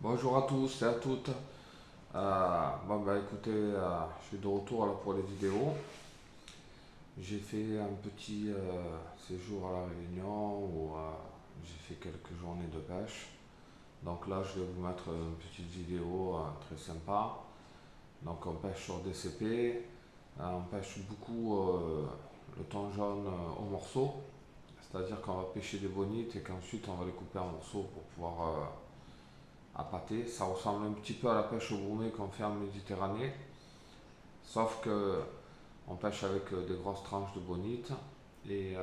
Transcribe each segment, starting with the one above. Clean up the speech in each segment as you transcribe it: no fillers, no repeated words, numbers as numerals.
Bonjour à tous et à toutes. Écoutez, je suis de retour là pour les vidéos. J'ai fait un petit séjour à La Réunion où j'ai fait quelques journées de pêche. Donc là, je vais vous mettre une petite vidéo très sympa. Donc on pêche sur DCP. On pêche beaucoup le thon jaune au morceau. C'est-à-dire qu'on va pêcher des bonites et qu'ensuite on va les couper en morceaux pour pouvoir à pâté. Ça ressemble un petit peu à la pêche au gourmet qu'on fait en Méditerranée, sauf que on pêche avec des grosses tranches de bonite et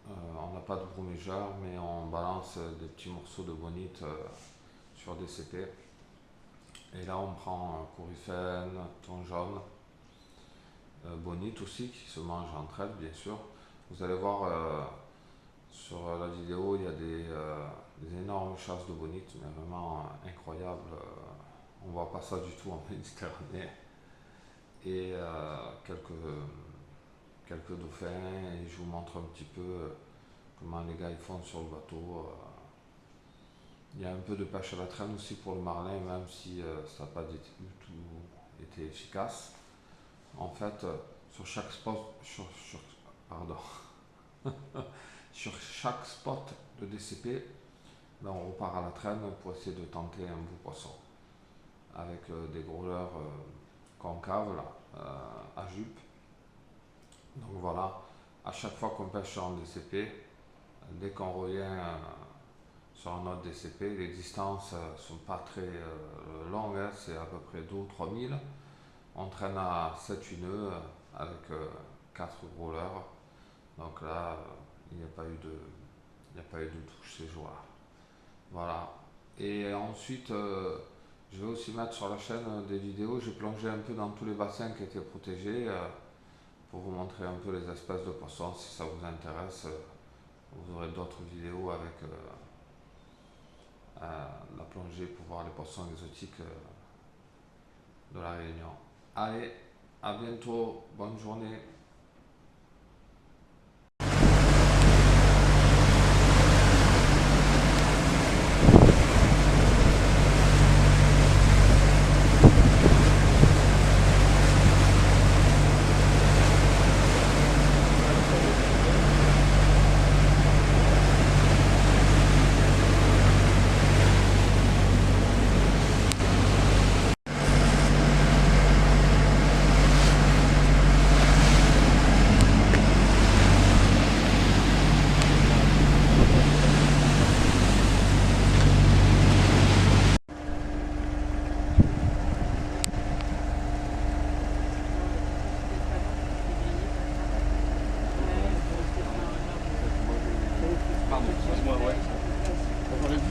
on n'a pas de broumégeur, mais on balance des petits morceaux de bonite sur des CP. Et là, on prend coryphène, thon jaune, bonite aussi, qui se mangent entre elles, bien sûr. Vous allez voir sur la vidéo, il y a des énormes chasses de bonite, mais vraiment incroyables. On voit pas ça du tout en Méditerranée. Et quelques dauphins, et je vous montre un petit peu comment les gars ils font sur le bateau. Il y a un peu de pêche à la traîne aussi pour le marlin, même si ça n'a pas du tout été efficace. En fait, sur chaque spot, pardon, sur chaque spot de DCP, ben, on repart à la traîne pour essayer de tenter un beau poisson avec des growlers concaves là, à jupe. Donc voilà, à chaque fois qu'on pêche en DCP, dès qu'on revient sur un autre DCP, les distances ne sont pas très longues, hein, c'est à peu près 2 ou 3 000. On traîne à 7-8 nœuds avec 4 growlers. Donc là, il n'y a pas eu de touche ces jours-là. Voilà. Et ensuite, je vais aussi mettre sur la chaîne des vidéos. J'ai plongé un peu dans tous les bassins qui étaient protégés pour vous montrer un peu les espèces de poissons. Si ça vous intéresse, vous aurez d'autres vidéos avec la plongée pour voir les poissons exotiques de la Réunion. Allez, à bientôt. Bonne journée. Pardon, excuse-moi, ouais. J'aurais dit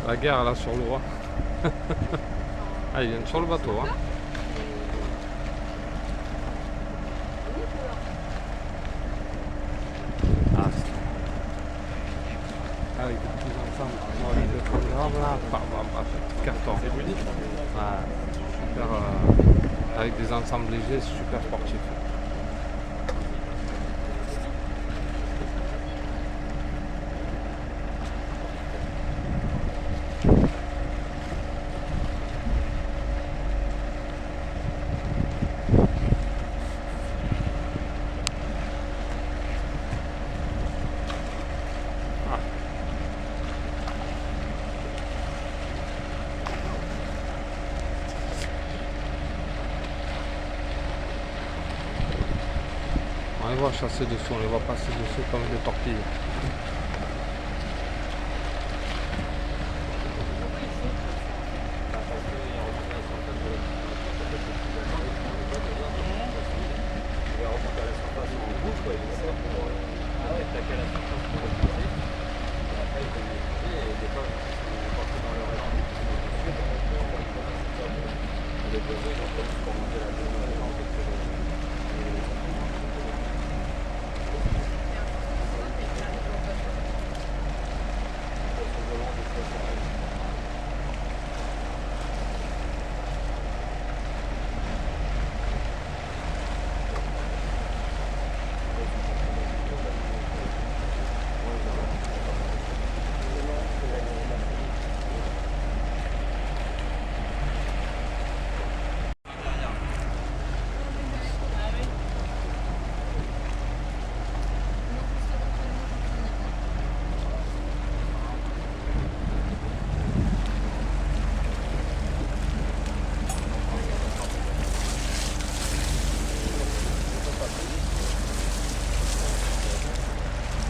La guerre là sur le roi. Ah, ils viennent sur le bateau. Hein. Ah, avec des petits ensembles. De programme là. Carton. c'est bonito. Ouais, super, avec des ensembles légers, c'est super sportif. les voit chasser dessous, on les voit passer dessous comme des torpilles.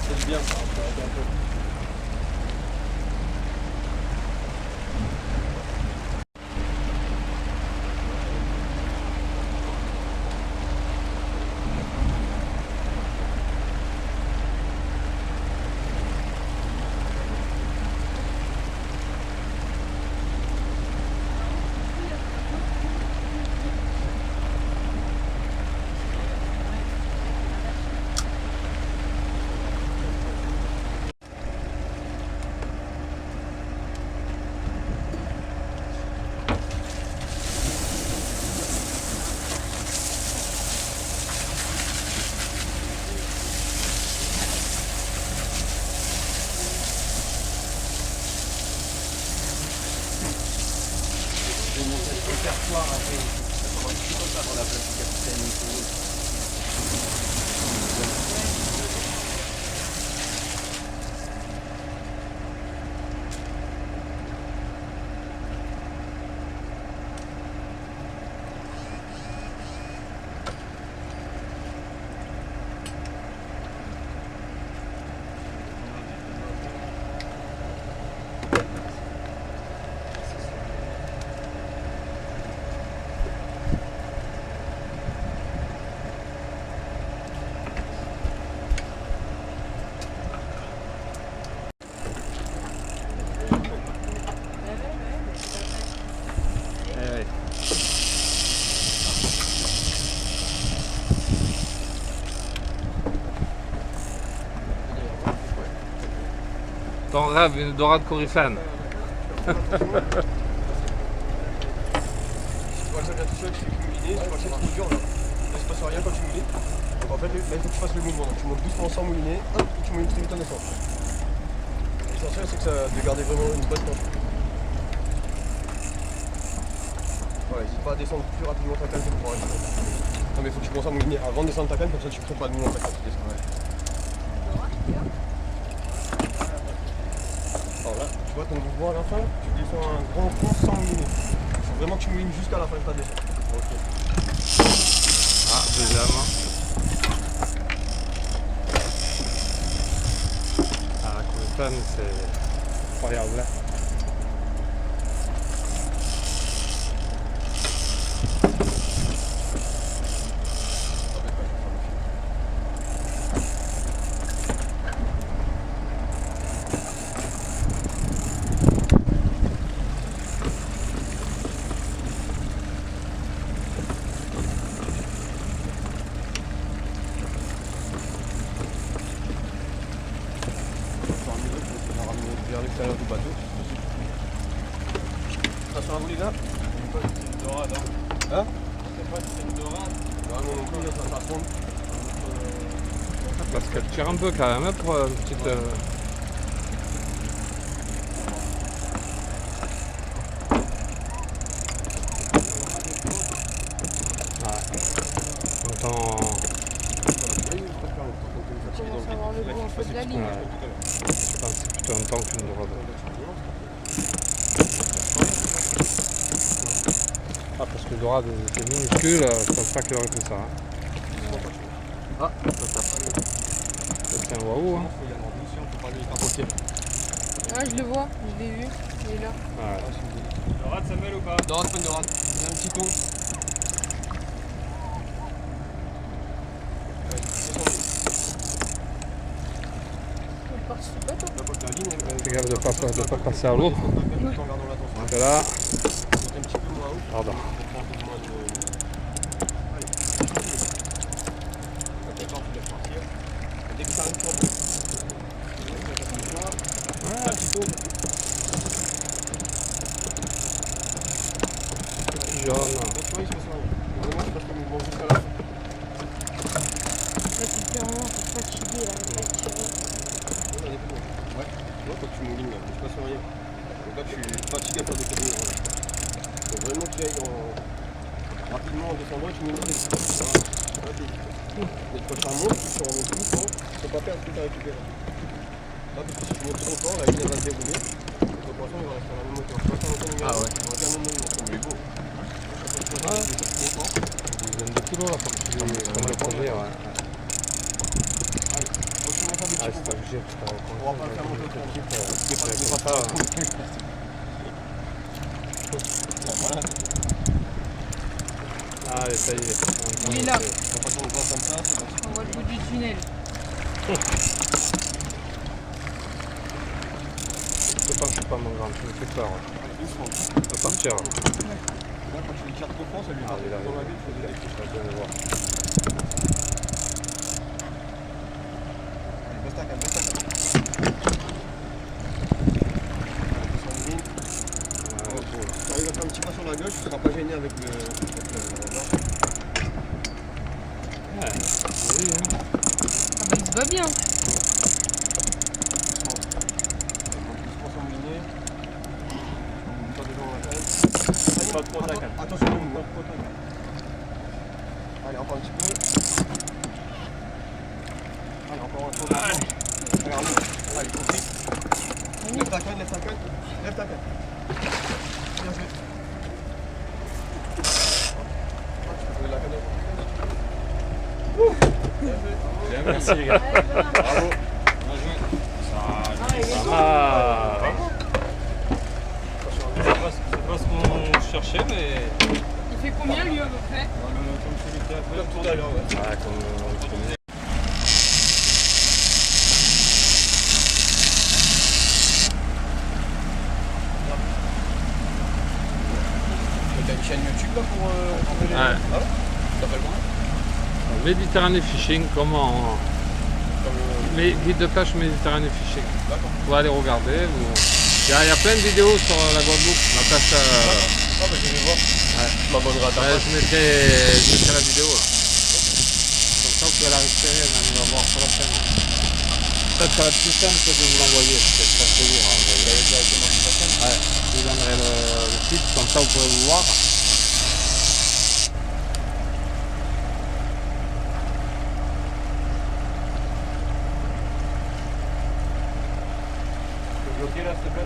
C'est bien ça, un peu. Répertoire après. Comment un petit peu ça pour la place du capitaine. Ton rêve, une dorade coryphène. Tu vois ça vient tout seul, tu fais mouliner, tu vois ça c'est trop dur là. Là il se passe rien quand tu moulines. Donc en fait là il faut que tu fasses le mouvement. Donc tu montes doucement sans mouliner, hop, et tu moulines très vite en descente. L'essentiel c'est que ça de garder vraiment une bonne tension. Voilà, n'hésite pas à descendre plus rapidement ta canne que pour arrêter. Non mais il faut que tu commences à mouliner avant de descendre ta canne, comme ça tu crées pas de mouvement ta canne, tu descends. Alors là, tu vois ton mouvement à la fin, tu descends un grand pont sans mouliner. Il faut vraiment que tu moulines jusqu'à la fin de ta descente. Okay. Ah, deuxième. Ah, la coryphène, c'est incroyable. Là. Vers l'extérieur du bateau. Ça sur un bouli là? C'est une dorade, hein. Hein? Je sais pas si c'est une dorade. Non, non plus, ça fond. Parce qu'elle tire un peu quand même hein, pour une petite. Autant. Commence à avoir le goût un peu de la ligne. Je pense que c'est plutôt un temps qu'une dorade. Ah, parce que dorade c'est minuscule, je pense pas qu'il aurait fait ça. Hein. Ah, ça tape. C'est un waouh, hein. Il y a un douce, on peut pas aller tapoter. Ah, je le vois, je l'ai vu, il est là. Ouais. Dorade, ça mêle ou pas? Dorade, pas une dorade. Il y a un petit ton. Il part sur le bateau. La pote, la ligne, Fais gaffe de ne pas passer à l'eau. tout en gardant l'attention. Donc là, Un petit peu moins haut. pardon. On prend un peu moins de... Allez, d'accord, tu laisses partir. Dès que ça arrive, tu reprends. Un petit peu. Petit jaune. Tu vois, il se passe rien. Vraiment, c'est parce que nous vont juste à la fin. Là, c'est clairement, c'est fatigué, là, il va tirer. Ouais, tu vois, quand tu moulines, il ne se passe rien. Donc là, tu es fatigué à faire des tournées. Voilà. Il faut vraiment que tu ailles rapidement en descendant et tu moulines. Voilà. Mais quand ça monte, tu te remontes tout le temps. Il ne faut pas perdre ce que tu as récupéré. Là, parce que si tu montes trop fort, la ligne va se dérouler. Le poisson, il va rester à la même hauteur. Tu vois, ça monte Ah ouais. Il va faire le même mouvement. Il est beau. Une dizaine de kilos là, comme le premier, ouais. Allez, faut que tu montes un petit Ah, peu. c'est obligé, parce que On va pas le faire monter trop. c'est pas ça. Voilà. Allez, ça y est. Il est là. La façon dont on voit comme ça, c'est bon. On voit le bout du tunnel. Je pense pas mon grand, tu me fais peur. Doucement. On va partir. Là, quand tu l'écartes trop fort, ça lui Ah, va il a dans la vie, tu fais des déclics. Je vais voir. Allez, baisse ta canne, baisse ta canne. Allez, descends une ligne. Tu arrives à faire un petit pas sur la gauche, tu ne seras pas gêné avec le nord. Ouais, oui, hein. Ah bah, il se bat bien. Doucement sans mouiner. Pas devant la canne. Pas trop ta canne. Attention au mouvement. Allez, encore un petit peu. Allez, encore un peu. Allez, remonte. Allez, compris. Lève ta canne, lève ta canne. Lève ta canne. Bien joué. Tu peux poser la canne. Bien, merci les gars. Bravo. Bien joué. Ah, il est bon. Ah, C'est pas ce qu'on cherchait, mais... Il fait combien, lui, à peu près? Comme celui qui a fait tout à l'heure. Ouais. ouais, comme T'as une chaîne YouTube là pour entendre les... Ouais. Ah ouais. Tu t'appelles comment? Méditerranée Fishing, comment mais guide de pêche Méditerranée Fishing. D'accord. Vous allez regarder. Il y a plein de vidéos sur la Guadeloupe. La pêche. Ah bah je vais voir. Ouais. Je m'abonnerai à ta page. Je mettrai la vidéo là. Comme ça vous pouvez la récupérer, on va voir sur la chaîne. Peut-être ça va être plus simple que de vous l'envoyer, parce que c'est assez lourd à envoyer. Ouais, je vous donnerai le site, comme ça vous pourrez vous voir. Bloqué là, s'il te plaît,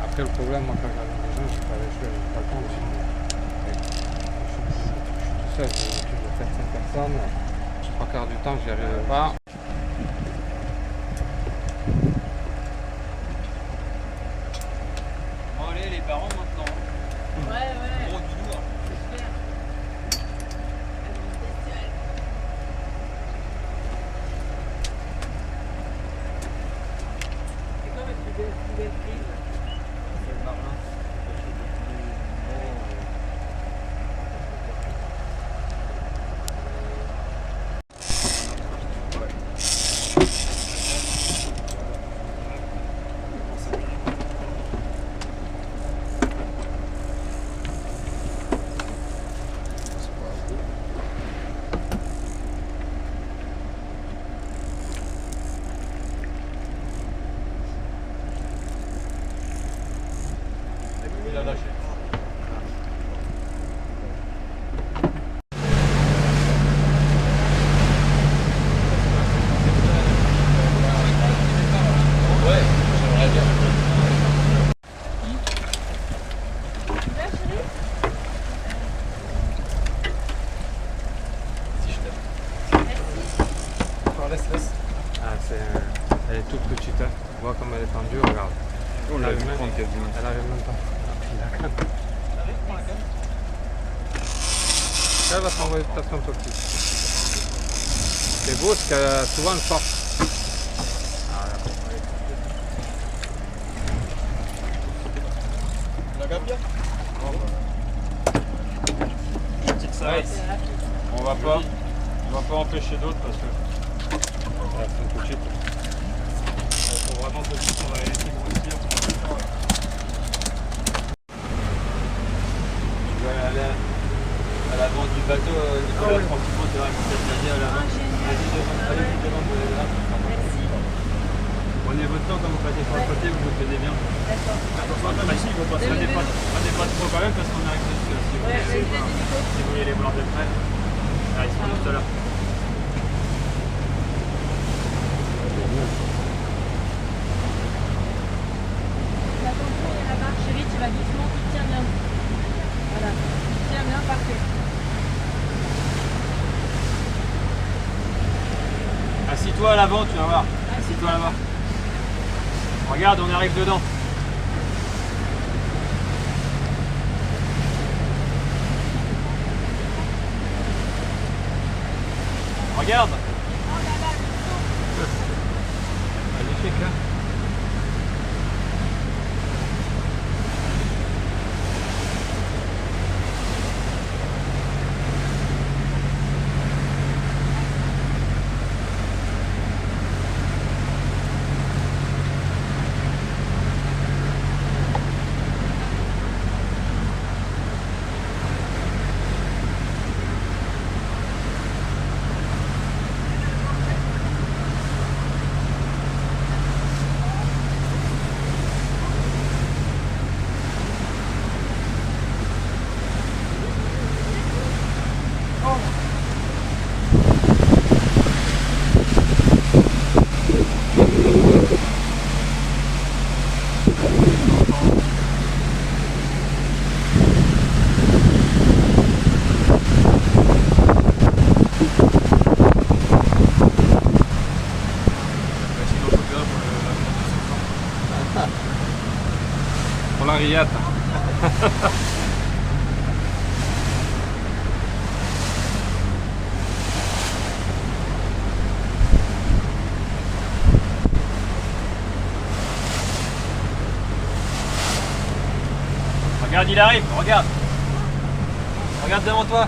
Après le problème, moi quand j'arrive les gens, je suis pas le temps de filmer. Je suis tout seul, j'ai une équipe de 4-5 personnes. Trois quarts du temps, j'y arrive pas. Bon, allez, les parents maintenant. Ouais, ouais. Gros doudou, hein. J'espère. C'est quoi votre plus belle prise? C'est le marin. toute petite. Hein. Tu vois comme elle est tendue, regarde. On l'a vu même, prendre quasiment. elle arrive même pas. La canne. Elle va s'envoyer peut-être un peu plus. C'est beau parce qu'elle a souvent une force. La gamme bien. Petite s'arrête. On va pas empêcher d'autres parce que Ouais, c'est une petite. il faut vraiment que on va les laisser grossir. Tu vas aller à l'avant du bateau, Nicolas, tranquillement, tu vas peut-être nager à l'avant. Vas-y, allez-y devant, vous allez là. Prenez votre temps quand vous passez sur le côté, vous le tenez bien. D'accord. Attention, ici, il ne prenez pas trop quand même parce qu'on arrive dessus. Si vous voulez les voir de près, ils sont juste là. Attention, il y a la barre, chérie, tu vas doucement, tu tiens bien. Voilà, tu tiens bien, parfait. Assis-toi à l'avant, tu vas voir. Assis-toi là-bas. Regarde, on arrive dedans. Regarde. Magnifique, hein. Pour la rillette. Regarde, il arrive, regarde. Regarde devant toi.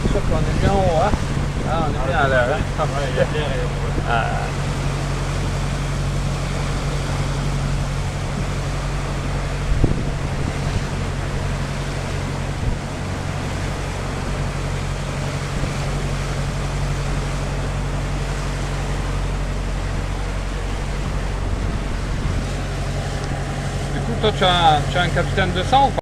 C'est sûr qu'on est bien en haut, hein. Ah, on est bien à l'air, hein. Ouais, il y a de l'air et Ah. Du coup, toi, tu as un capitaine de sang ou pas?